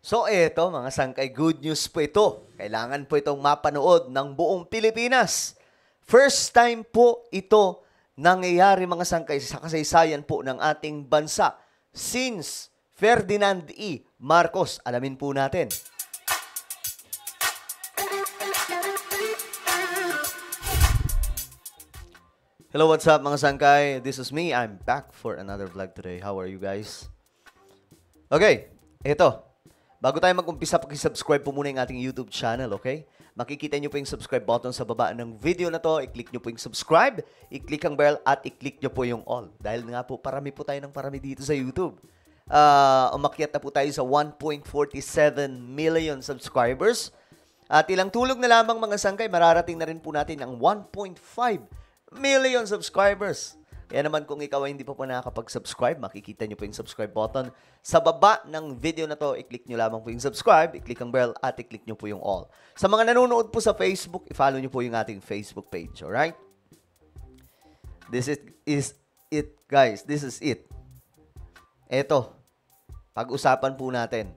So eto mga sangkay, good news po ito. Kailangan po itong mapanood ng buong Pilipinas. First time po ito nangyayari mga sangkay sa kasaysayan po ng ating bansa since Ferdinand E. Marcos. Alamin po natin. Hello, what's up mga sangkay? This is me. I'm back for another vlog today. How are you guys? Okay, ito. Bago tayo mag-umpisa, pag-subscribe po muna yung ating YouTube channel, okay? Makikita nyo po yung subscribe button sa baba ng video na to. I-click nyo po yung subscribe, i-click ang bell, at i-click nyo po yung all. Dahil nga po, parami po tayo ng parami dito sa YouTube. Umakyat na po tayo sa 1.47 million subscribers. At ilang tulog na lamang mga sangkay, mararating na rin po natin ang 1.5 million subscribers. Kaya naman kung ikaw ay hindi pa po nakakapag-subscribe, makikita nyo po yung subscribe button. Sa baba ng video na to, i-click nyo lamang po yung subscribe, i-click ang bell, at i-click nyo po yung all. Sa mga nanonood po sa Facebook, i-follow nyo po yung ating Facebook page, alright? This is it, guys. This is it. Eto, pag-usapan po natin.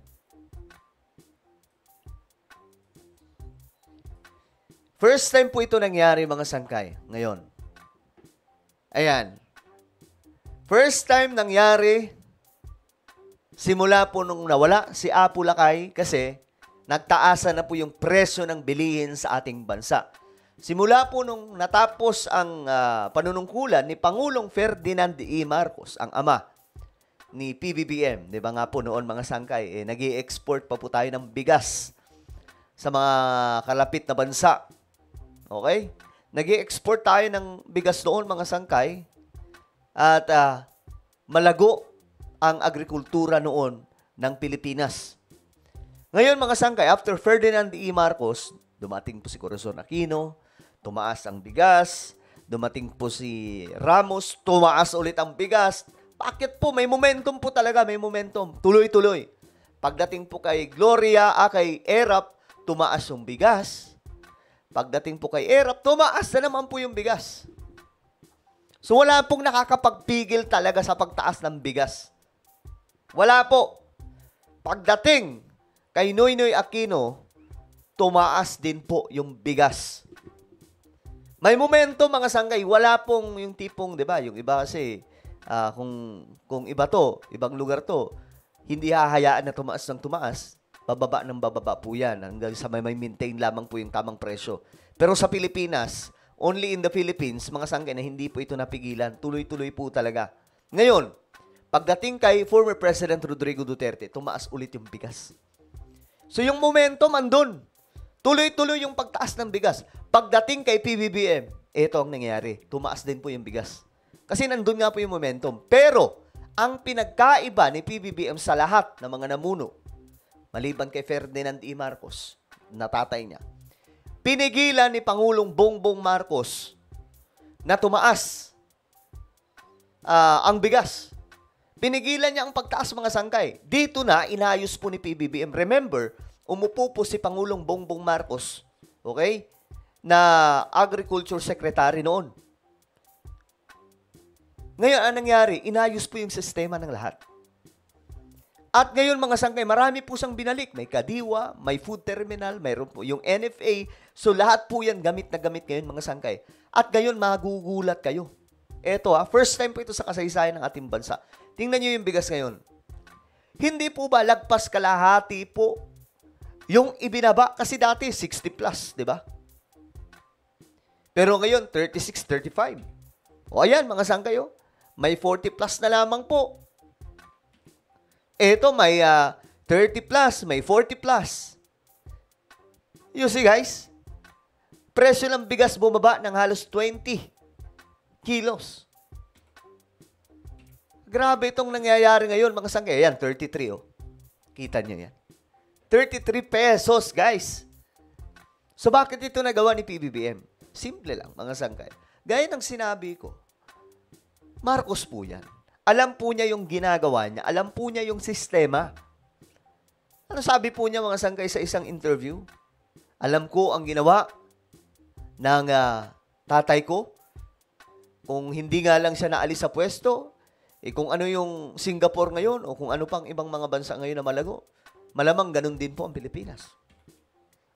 First time po ito nangyari, mga sangkay, ngayon. Ayan. First time nangyari, simula po nung nawala si Apo Lakay kasi nagtaasan na po yung presyo ng bilihin sa ating bansa. Simula po nung natapos ang panunungkulan ni Pangulong Ferdinand E. Marcos, ang ama ni PBBM. Di ba nga po noon mga sangkay, nag-i-export pa po tayo ng bigas sa mga kalapit na bansa. Okay? Nag-i-export tayo ng bigas noon mga sangkay at malago ang agrikultura noon ng Pilipinas. Ngayon mga sangkay, after Ferdinand E. Marcos, dumating po si Corazon Aquino, tumaas ang bigas, dumating po si Ramos, tumaas ulit ang bigas. Bakit po? May momentum po talaga, may momentum. Tuloy-tuloy. Pagdating po kay Gloria, kay Erap, tumaas yung bigas. Pagdating po kay Erap, tumaas na naman po yung bigas. So, wala pong nakakapagpigil talaga sa pagtaas ng bigas. Wala po. Pagdating kay Noynoy Aquino, tumaas din po yung bigas. May momento, mga sangkay, wala pong yung tipong, di ba, yung iba kasi, kung iba to, ibang lugar to, hindi hahayaan na tumaas ng tumaas. Bababa ng bababa po yan. Hanggang sa may maintain lamang po yung tamang presyo. Pero sa Pilipinas, only in the Philippines, mga sangkay na hindi po ito napigilan. Tuloy-tuloy po talaga. Ngayon, pagdating kay former President Rodrigo Duterte, tumaas ulit yung bigas. So yung momentum andun. Tuloy-tuloy yung pagtaas ng bigas. Pagdating kay PBBM, ito ang nangyayari. Tumaas din po yung bigas. Kasi nandun nga po yung momentum. Pero, ang pinagkaiba ni PBBM sa lahat ng mga namuno, maliban kay Ferdinand E. Marcos, natatay niya, pinigilan ni Pangulong Bongbong Marcos na tumaas ang bigas. Pinigilan niya ang pagtaas mga sangkay. Dito na, inayos po ni PBBM. Remember, umupo po si Pangulong Bongbong Marcos, okay, na Agriculture Secretary noon. Ngayon, anong nangyari? Inayos po yung sistema ng lahat. At ngayon mga sangkay, marami po siyang binalik. May Kadiwa, may food terminal, mayroon po yung NFA. So lahat po yan gamit na gamit ngayon mga sangkay. At ngayon magugulat kayo. Eto first time po ito sa kasaysayan ng ating bansa. Tingnan nyo yung bigas ngayon. Hindi po ba lagpas kalahati po yung ibinaba? Kasi dati 60 plus, di ba? Pero ngayon 36, 35. O ayan mga sangkay, may 40 plus na lamang po. Ito, may 30 plus, may 40 plus. You see, guys? Presyo ng bigas bumaba ng halos 20 kilos. Grabe itong nangyayari ngayon, mga sangkay. Ayan, 33, Kita nyo yan. 33 pesos, guys. So, bakit ito nagawa ni PBBM? Simple lang, mga sangkay. Gaya ng sinabi ko, Marcos po yan. Alam po niya yung ginagawa niya. Alam po niya yung sistema. Ano sabi po niya mga sangkay sa isang interview? Alam ko ang ginawa ng tatay ko. Kung hindi nga lang siya naalis sa pwesto, kung ano yung Singapore ngayon o kung ano pang ibang mga bansa ngayon na malago, Malamang ganun din po ang Pilipinas.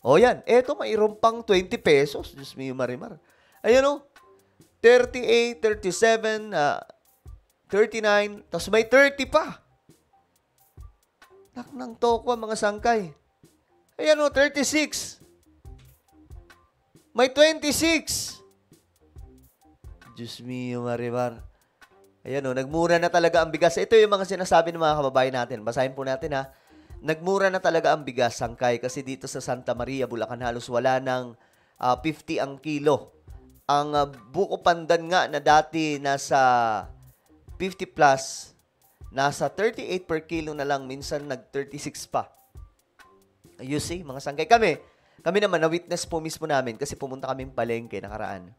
O yan, eto mayroon pang 20 pesos. Diyos mio, Marimar. Ayan o, 38, 37, 39, tapos may 30 pa. Naknang toko mga sangkay. Ayan o, 36. May 26. Diyos mio, Marimar. Ayan o, nagmura na talaga ang bigas. Ito yung mga sinasabi ng mga kababayan natin. Basahin po natin ha. Nagmura na talaga ang bigas, sangkay, kasi dito sa Santa Maria, Bulacan, halos wala ng 50 ang kilo. Ang buko pandan nga na dati nasa 50 plus, nasa 38 per kilo na lang, minsan nag-36 pa. You see, mga sangkay. Kami naman, na-witness po mismo namin kasi pumunta kami palengke nakaraan.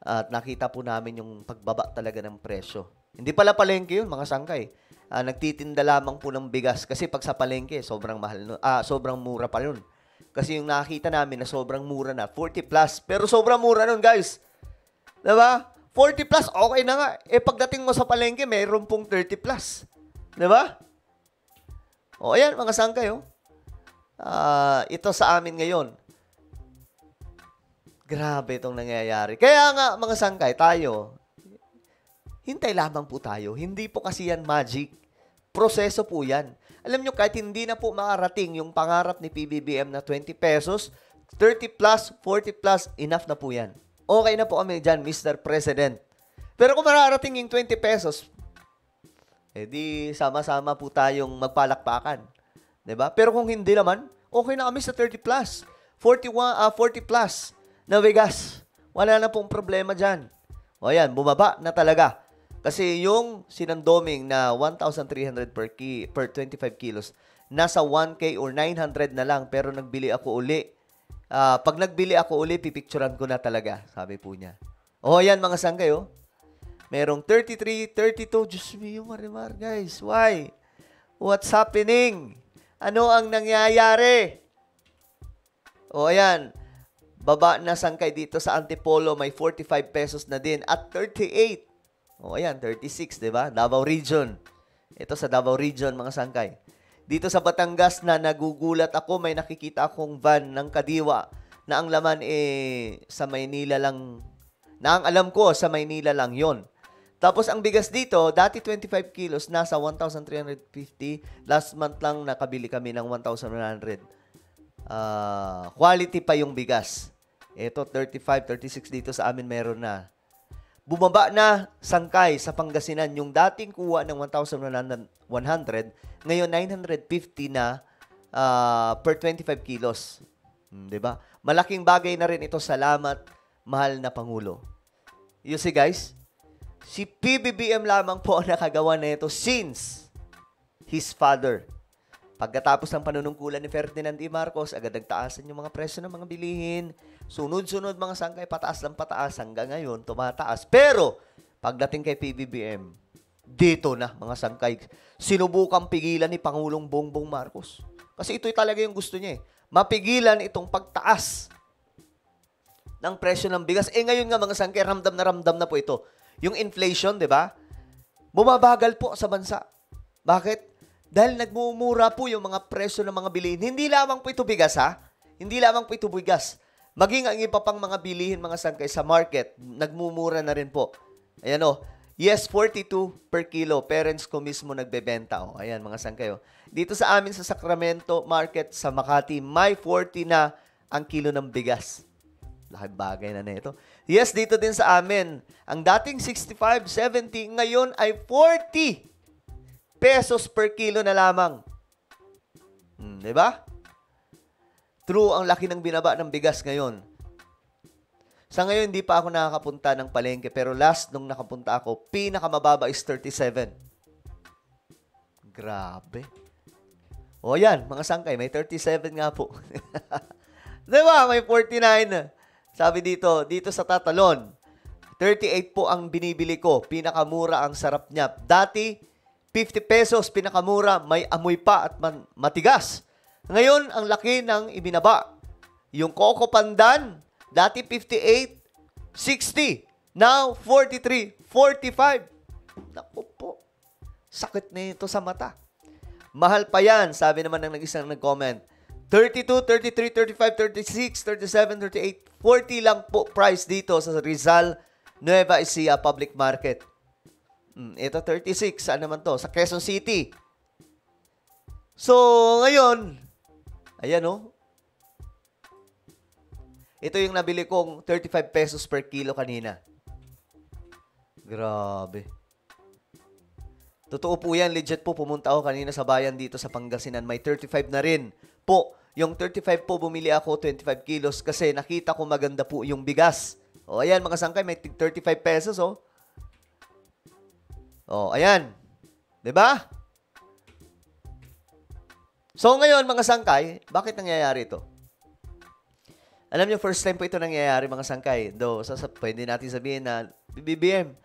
At nakita po namin yung pagbaba talaga ng presyo. Hindi pala palengke yun, mga sangkay. Nagtitinda lamang po ng bigas kasi pag sa palengke, sobrang mahal, sobrang mura pa yun. Kasi yung nakita namin na sobrang mura na, 40 plus. Pero sobrang mura nun, guys. Diba? 40 plus, okay na nga. Pagdating mo sa palengke, mayroon pong 30 plus. Diba? O, ayan, mga sangkay, oh. Ito sa amin ngayon. Grabe itong nangyayari. Kaya nga, mga sangkay, tayo, hintay lamang po tayo. Hindi po kasi yan magic. Proseso po yan. Alam nyo, kahit hindi na po makarating yung pangarap ni PBBM na 20 pesos, 30 plus, 40 plus, enough na po yan. Okay na po kami dyan, Mr. President. Pero kung mararating yung 20 pesos, di sama-sama po tayong magpalakpakan. Diba? Pero kung hindi naman, okay na kami sa 30 plus, 40 plus na bigas. Wala na pong problema dyan. O yan, bumaba na talaga. Kasi yung sinandoming na 1,300 per 25 kilos, nasa 1K or 900 na lang. Pero nagbili ako uli. Pag nagbili ako uli, pipicturan ko na talaga, sabi po niya. O yan, mga sangkay, oh. Merong 33, 32. Diyos mio, Marimar, guys. Why? What's happening? Ano ang nangyayari? O ayan, baba na sangkay dito sa Antipolo, may 45 pesos na din at 38. O ayan, 36, di ba? Davao Region. Ito sa Davao Region, mga sangkay. Dito sa Batangas na nagugulat ako, may nakikita akong van ng Kadiwa na ang laman sa Maynila lang. Na ang alam ko, sa Maynila lang yon. Tapos ang bigas dito, dati 25 kilos, nasa 1,350. Last month lang nakabili kami ng 1,100. Quality pa yung bigas. Ito, 35, 36 dito sa amin meron na. Bumaba na sangkay sa Pangasinan. Yung dating kuha ng 1,100, ngayon 950 na per 25 kilos. Diba? Malaking bagay na rin ito. Salamat, mahal na Pangulo. You see, guys? Si PBBM lamang po ang nakagawa na ito since his father. Pagkatapos ng panunungkulan ni Ferdinand E. Marcos, agad nagtaasan yung mga presyo ng mga bilihin. Sunod-sunod mga sangkay, pataas lang pataas. Hanggang ngayon, tumataas. Pero, pagdating kay PBBM, dito na mga sangkay. Sinubukang pigilan ni Pangulong Bongbong Marcos. Kasi ito talaga yung gusto niya. Mapigilan itong pagtaas ng presyo ng bigas. Ngayon nga mga sangkay, ramdam na po ito. Yung inflation, di ba? Bumabagal po sa bansa. Bakit? Dahil nagmumura po yung mga presyo ng mga bilihin. Hindi lamang po ito bigas, ha? Hindi lamang po ito bigas. Maging ang iba pang mga bilihin, mga sangkay, sa market, nagmumura na rin po. Ayan o. Yes, 42 per kilo. Parents ko mismo nagbebenta. O, ayan, mga sangkay. O. Dito sa amin sa Sacramento Market sa Makati, may 40 na ang kilo ng bigas. Laking bagay na ito. Yes, dito din sa amin. Ang dating 65, 70, ngayon ay 40 pesos per kilo na lamang. Diba? True, ang laki ng binaba ng bigas ngayon. Sa ngayon, hindi pa ako nakakapunta ng palengke. Pero last nung nakapunta ako, pinakamababa is 37. Grabe. O yan, mga sangkay, may 37 nga po. Diba? May 49. Sabi dito sa Tatalon, 38 po ang binibili ko. Pinakamura, ang sarap niya. Dati, 50 pesos, pinakamura, may amoy pa at matigas. Ngayon, ang laki ng ibinaba. Yung Coco Pandan, dati 58, 60. Now, 43, 45. Naku po, sakit na ito sa mata. Mahal pa yan, sabi naman ng isang nag-comment. 32, 33, 35, 36, 37, 38, 40 lang po price dito sa Rizal, Nueva Ecija Public Market. Ito 36, saan naman to? Sa Quezon City. So, ngayon, ayan oh. Ito yung nabili kong 35 pesos per kilo kanina. Grabe. Totoo po yan, legit po. Pumunta ako kanina sa bayan dito sa Pangasinan. May 35 na rin po. Yung 35 po, bumili ako 25 kilos kasi nakita ko maganda po yung bigas. O, ayan mga sangkay, may 35 pesos, oh. O, ayan. 'Di ba? So, ngayon, mga sangkay, bakit nangyayari ito? Alam niyo, first time po ito nangyayari, mga sangkay. Pwede natin sabihin na, BBM,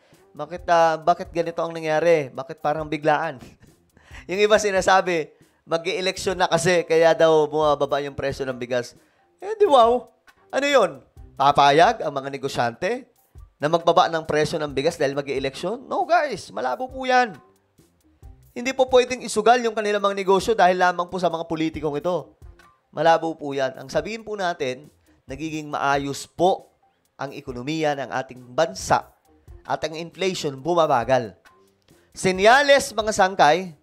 bakit ganito ang nangyari? Bakit parang biglaan? Yung iba sinasabi, mag-i-eleksyon na kasi, kaya daw bumababa yung presyo ng bigas. Di wow. Ano yun? Papayag ang mga negosyante na magbaba ng presyo ng bigas dahil mag-i-eleksyon? No, guys. Malabo po yan. Hindi po pwedeng isugal yung kanilang mga negosyo dahil lamang po sa mga politikong ito. Malabo po yan. Ang sabihin po natin, nagiging maayos po ang ekonomiya ng ating bansa at ang inflation bumabagal. Senyales, mga sangkay,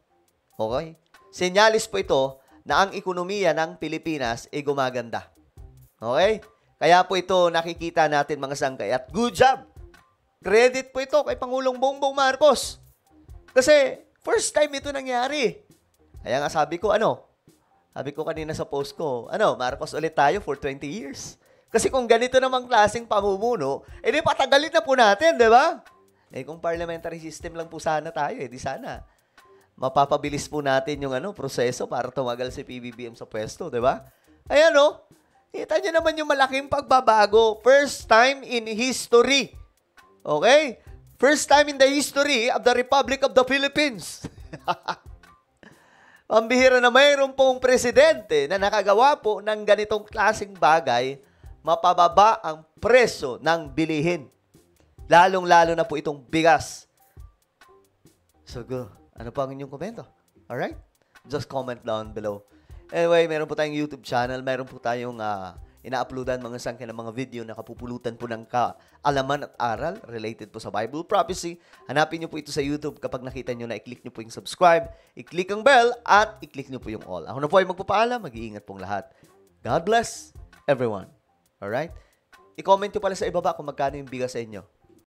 okay? Senyales po ito na ang ekonomiya ng Pilipinas ay gumaganda. Okay? Kaya po ito nakikita natin, mga sangkay. At good job! Credit po ito kay Pangulong Bongbong Marcos. Kasi first time ito nangyari. Kaya nga sabi ko, Sabi ko kanina sa post ko, Marcos ulit tayo for 20 years. Kasi kung ganito namang klaseng pamumuno, di patagalin na po natin, di ba? Kung parliamentary system lang po sana tayo, di sana mapapabilis po natin yung proseso para tumagal si PBBM sa pwesto, di ba? Ayan, kita nyo naman yung malaking pagbabago. First time in history. Okay? First time in the history of the Republic of the Philippines. Ang bihira na mayroon pong presidente na nakagawa po ng ganitong klaseng bagay, mapababa ang presyo ng bilihin. Lalong-lalo na po itong bigas. So, ano pa ang inyong komento? Alright? Just comment down below. Anyway, meron po tayong YouTube channel. Meron po tayong ina-uploadan mga sangkay ng mga video na kapupulutan po ng kaalaman at aral related po sa Bible prophecy. Hanapin nyo po ito sa YouTube. Kapag nakita nyo na, i-click nyo po yung subscribe, i-click ang bell, at i-click nyo po yung all. Ako na po ay magpapaalam. Mag-iingat pong lahat. God bless everyone. Alright? I-comment nyo pala sa ibaba kung magkano yung bigas sa inyo.